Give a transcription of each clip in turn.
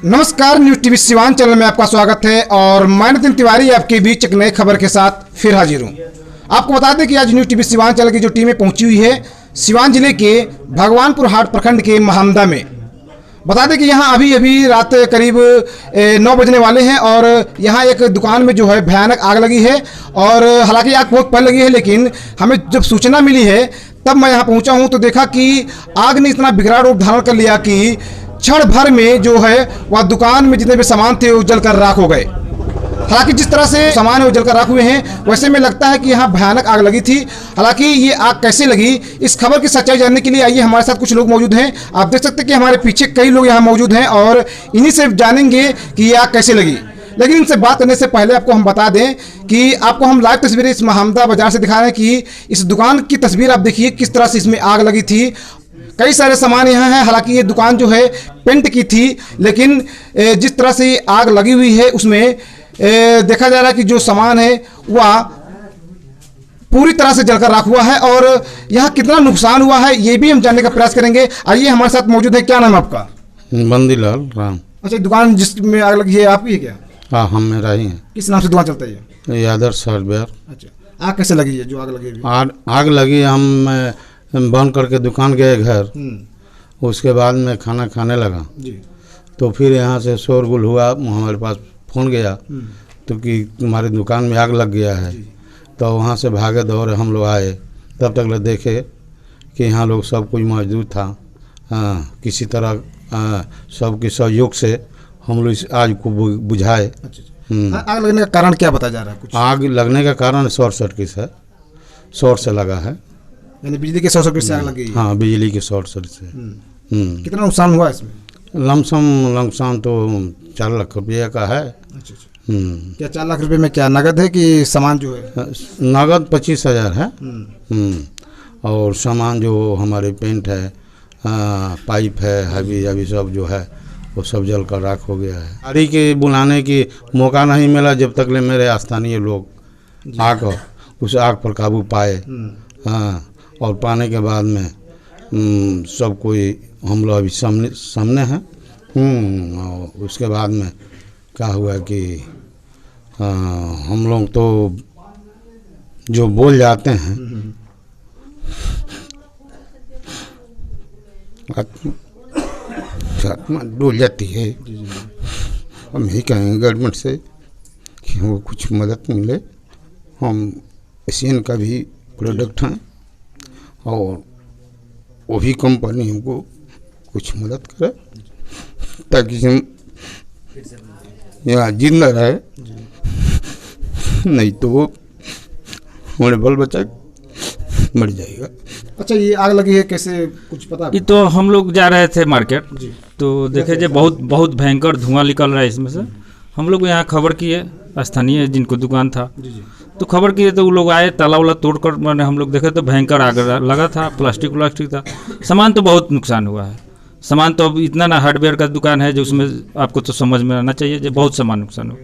नमस्कार, news TV Siwan channel में आपका स्वागत है और मैं नितिन तिवारी आपके बीच एक नई खबर के साथ फिर हाजिर हूं। आपको बता दें कि आज न्यूज़ टीवी सिवान चैनल की जो टीमें पहुंची हुई है सिवान जिले के भगवानपुर हाट प्रखंड के महामदा में। बता दें कि यहां अभी रात करीब 9 बजने वाले हैं और यहां एक दुकान में जो है भयानक आग लगी है। और हालांकि आग बहुत पहले लगी है, लेकिन हमें जब सूचना मिली है तब मैं यहां पहुंचा हूं तो देखा कि आग ने इतना बिगड़ा रूप धारण कर लिया कि क्षण भर में जो है वह दुकान में जितने भी सामान थे वो जलकर राख हो गए। हालांकि जिस तरह से सामान है वो जलकर राख हुए हैं, वैसे में लगता है कि यहाँ भयानक आग लगी थी। हालांकि ये आग कैसे लगी, इस खबर की सच्चाई जानने के लिए आइए हमारे साथ कुछ लोग मौजूद हैं। आप देख सकते हैं कि हमारे पीछे कई लोग यहाँ मौजूद हैं और इन्हीं से जानेंगे कि ये आग कैसे लगी। लेकिन इनसे बात करने से पहले आपको हम बता दें कि आपको हम लाइव तस्वीरें इस महामदा बाजार से दिखा रहे हैं कि इस दुकान की तस्वीर आप देखिए किस तरह से इसमें आग लगी थी। कई सारे सामान यहाँ हैं। हालांकि ये दुकान जो है पेंट की थी, लेकिन जिस तरह से आग लगी हुई है उसमें देखा जा रहा है कि जो सामान है वह पूरी तरह से जलकर राख हुआ है। और यहाँ कितना नुकसान हुआ है ये भी हम जानने का प्रयास करेंगे। आइए हमारे साथ मौजूद है, क्या नाम है आपका? बंदीलाल राम। अच्छा, दुकान जिसमें आग लगी है आपकी है क्या? हाँ, हम मेरा ही है। किस नाम से दुकान चलता है? आदर्श हार्डवेयर। अच्छा, आग कैसे लगी है जो आग लगी? आग लगी, हम बंद करके दुकान गए घर। उसके बाद में खाना खाने लगा जी। तो फिर यहाँ से शोरगुल हुआ, हमारे पास फ़ोन गया तो कि तुम्हारी दुकान में आग लग गया है। तो वहाँ से भागे दौड़े हम लोग आए, तब तक ले देखे कि यहाँ लोग सब कुछ मौजूद था। किसी तरह सबके सहयोग से हम लोग इस आग को बुझाए। आग लगने का कारण क्या बताया जा रहा है? कुछ आग लगने का कारण शॉर्ट सर्किट है, शॉर्ट से लगा है, यानी बिजली के शॉर्ट सर्किट से आग लगी है। हाँ, बिजली के शॉर्ट सर्किट से। कितना नुकसान हुआ इसमें? लमसम तो 4 लाख रुपये का है। अच्छा। क्या 4 लाख रुपए में क्या नगद है कि सामान जो है? नगद 25,000 है। और सामान जो हमारे पेंट है, पाइप है, हबी सब जो है वो सब जल कर राख हो गया है। गाड़ी के बुलाने की मौका नहीं मिला जब तक ले मेरे स्थानीय लोग आकर उस आग पर काबू पाए। हाँ, और पाने के बाद में सब कोई हम लोग अभी सामने हैं। और उसके बाद में क्या हुआ कि हम लोग तो जो बोल जाते हैं आत्मा डोल जाती है। हम यही कहेंगे गवर्नमेंट से कि हमको कुछ मदद मिले। हम एशियन का भी प्रोडक्ट हैं और वो भी कंपनी हमको कुछ मदद करे ताकि हम यहाँ जिंदा रहे, नहीं तो वो हमारे बाल बच्चा मर जाएगा। अच्छा, ये आग लगी है कैसे, कुछ पता? ये तो हम लोग जा रहे थे मार्केट तो देखे जो बहुत भयंकर धुआं निकल रहा है इसमें से। हम लोग यहाँ खबर किए, स्थानीय जिनको दुकान था तो खबर किए तो वो लोग आए, ताला वाला तोड़कर मैंने हम लोग देखे तो भयंकर आग लगा था। प्लास्टिक था, सामान तो बहुत नुकसान हुआ है। सामान तो अब इतना ना, हार्डवेयर का दुकान है जो उसमें आपको तो समझ में आना चाहिए जो बहुत सामान नुकसान हुआ।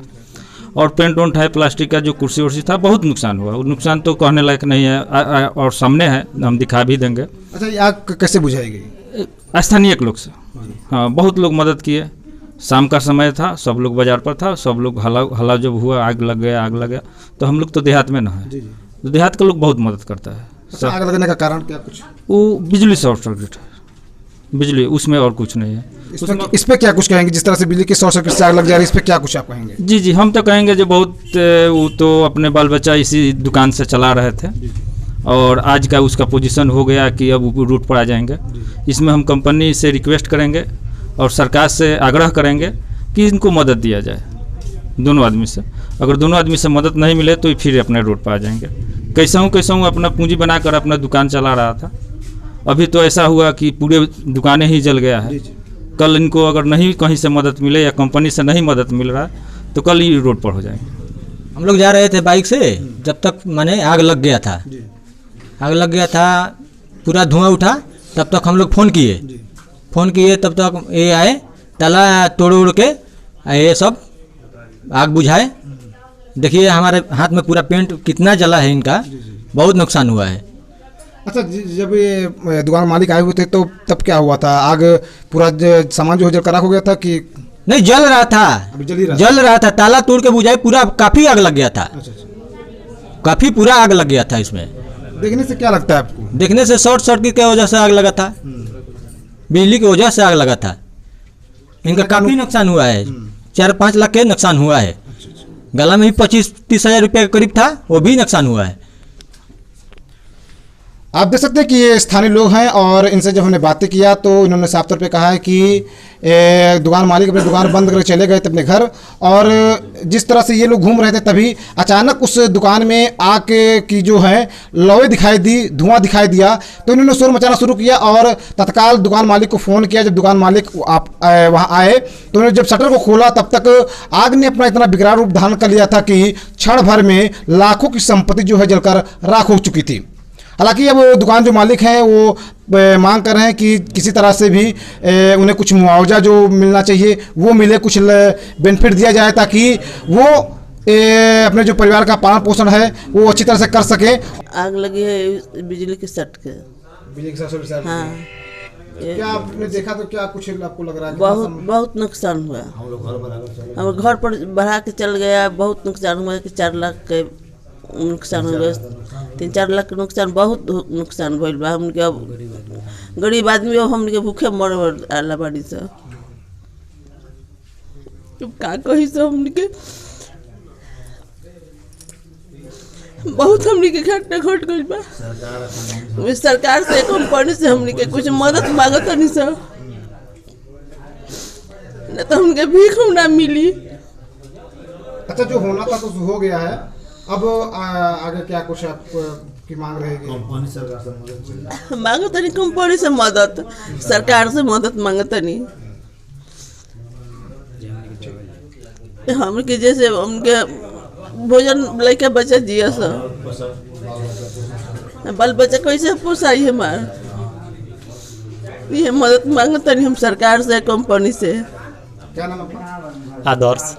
और पेंट वेंट है, प्लास्टिक का जो कुर्सी उर्सी था बहुत नुकसान हुआ। वो नुकसान तो कहने लायक नहीं है और सामने है, हम दिखा भी देंगे। अच्छा, ये आग कैसे बुझाई गई? स्थानीय लोग से। हाँ, बहुत लोग मदद किए। शाम का समय था, सब लोग बाजार पर था, सब लोग हला जब हुआ आग लग गया तो हम लोग तो देहात में ना है तो देहात के लोग बहुत मदद करता है। अच्छा, आग लगने का कारण क्या? कुछ वो बिजली शॉर्ट सर्किट है, बिजली, उसमें और कुछ नहीं है। इस पे क्या कुछ कहेंगे? जिस तरह से बिजली के शॉर्ट सर्किट से आग लग जा रही है, इस पे क्या कुछ आप कहेंगे? जी, हम तो कहेंगे जो बहुत वो तो अपने बाल बच्चा इसी दुकान से चला रहे थे और आज का उसका पोजीशन हो गया कि अब रूट पर आ जाएंगे। इसमें हम कंपनी से रिक्वेस्ट करेंगे और सरकार से आग्रह करेंगे कि इनको मदद दिया जाए दोनों आदमी से। अगर दोनों आदमी से मदद नहीं मिले तो फिर अपने रोड पर आ जाएंगे। कैसा हूँ अपना पूंजी बनाकर अपना दुकान चला रहा था। अभी तो ऐसा हुआ कि पूरे दुकानें ही जल गया है। कल इनको अगर नहीं कहीं से मदद मिले या कंपनी से नहीं मदद मिल रहा तो कल ही रोड पर हो जाएंगे। हम लोग जा रहे थे बाइक से, जब तक माने आग लग गया था। पूरा धुआं उठा, तब तक हम लोग फ़ोन किए तब तक ये आए, ताला तोड़ उड़ के ये सब आग बुझाए। देखिए हमारे हाथ में पूरा पेंट कितना जला है, इनका बहुत नुकसान हुआ है। अच्छा, जब ये दुकान मालिक आए हुए थे तो तब क्या हुआ था? आग पूरा सामान जो जल कर राख हो गया था कि नहीं, जल रहा था, अभी जल ही रहा जल रहा था, ताला तोड़ के बुझाए, पूरा काफ़ी आग लग गया था, अच्छा अच्छा। काफ़ी पूरा आग लग गया था इसमें। देखने से क्या लगता है आपको? देखने से शॉर्ट सर्किट की वजह से आग लगा था, बिजली की वजह से आग लगा था। इनका काफ़ी नुकसान हुआ है, 4-5 लाख के नुकसान हुआ है। गला में भी 25-30 हज़ार रुपये के करीब था, वो भी नुकसान हुआ है। आप देख सकते हैं कि ये स्थानीय लोग हैं और इनसे जब हमने बातें किया तो इन्होंने साफ तौर पे कहा है कि दुकान मालिक अपनी दुकान बंद करके चले गए थे अपने घर, और जिस तरह से ये लोग घूम रहे थे तभी अचानक उस दुकान में आग की जो है लौए दिखाई दी, धुआं दिखाई दिया, तो इन्होंने शोर मचाना शुरू किया और तत्काल दुकान मालिक को फ़ोन किया। जब दुकान मालिक वहाँ आए तो उन्होंने जब शटर को खोला तब तक आग ने अपना इतना विकराल रूप धारण कर लिया था कि क्षण भर में लाखों की संपत्ति जो है जलकर राख हो चुकी थी। हालांकि अब दुकान जो मालिक हैं वो मांग कर रहे हैं कि किसी तरह से भी उन्हें कुछ मुआवजा जो मिलना चाहिए वो मिले, कुछ बेनिफिट दिया जाए ताकि वो अपने जो परिवार का पालन पोषण है वो अच्छी तरह से कर सके। आग लगी है बिजली के सट के। बिजली के साथ हाँ, क्या आपने देखा तो क्या कुछ आपको लग रहा है? बहुत नुकसान हुआ। हम घर पर बढ़ा के चल गया, बहुत नुकसान हुआ कि 4 लाख के नुकसान हो गया, 3-4 लाख के नुकसान, बहुत नुकसान भइल बा। हमके अब गरीब आदमी, अब हमके भूखे मर आला बाड़ी से, का कही से हमके बहुत हमनी के घटना घट गई बा। सरकार से, कंपनी से हमनी के कुछ मदद मांगत नहीं सर, न तो हमके भीख ना मिली। अच्छा, जो होना था तो हो गया है, अब आगे क्या कुछ आप की मांग रहेगी? कंपनी सरकार से मदद मांगत नहीं, कंपनी से मदद, सरकार से मदद मांगत नहीं। हमके जैसे उनके भोजन लेके बच्चा जिया सब, बाल बच्चा कैसे पोसाई हमार, ये मदद मांगता नहीं हम सरकार से, कंपनी से। क्या नाम आपका? आदर्श।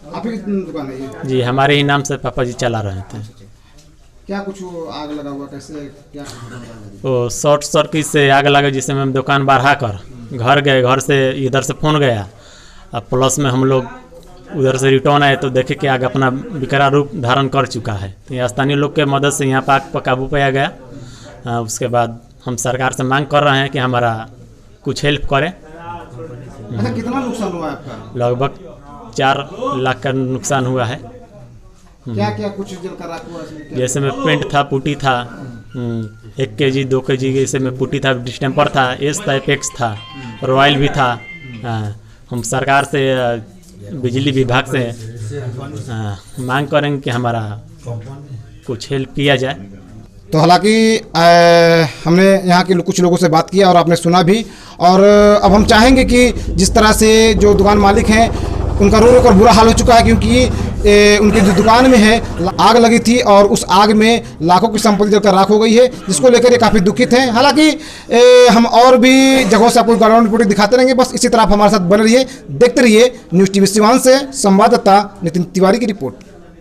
आप ही की दुकान है ये? जी, हमारे ही नाम से पापा जी चला रहे थे। क्या कुछ आग लगा हुआ, कैसे क्या? वो शॉर्ट सर्किट से आग लगा, जिससे हम दुकान बढ़ा कर घर गए, घर से इधर से फ़ोन गया, अब प्लस में हम लोग उधर से रिटर्न आए तो देखे कि आग अपना विकराल रूप धारण कर चुका है। तो यहाँ स्थानीय लोग के मदद से यहाँ पर आग पर काबू पाया गया। उसके बाद हम सरकार से मांग कर रहे हैं कि हमारा कुछ हेल्प करें। अच्छा, कितना नुकसान हुआ है आपका? लगभग 4 लाख का नुकसान हुआ है। क्या क्या कुछ जलकर राख हुआ इसमें? जैसे में पेंट था, पुटी था, 1 केजी 2 केजी जैसे में पुटी था, डिस्टेम्पर था, एस था, एपेक्स था, रॉयल भी था। हम सरकार से, बिजली विभाग से मांग करेंगे कि हमारा कुछ हेल्प किया जाए। तो हालांकि हमने यहाँ के कुछ लोगों से बात किया और आपने सुना भी, और अब हम चाहेंगे कि जिस तरह से जो दुकान मालिक हैं उनका रो रो कर बुरा हाल हो चुका है, क्योंकि उनकी जो दुकान में है आग लगी थी और उस आग में लाखों की संपत्ति जलकर राख हो गई है, जिसको लेकर ये काफ़ी दुखित हैं। हालांकि हम और भी जगहों से आपको ग्राउंड रिपोर्टिंग दिखाते रहेंगे, बस इसी तरह आप हमारे साथ बने रहिए, देखते रहिए न्यूज़ टीवी सिवान से। संवाददाता नितिन तिवारी की रिपोर्ट।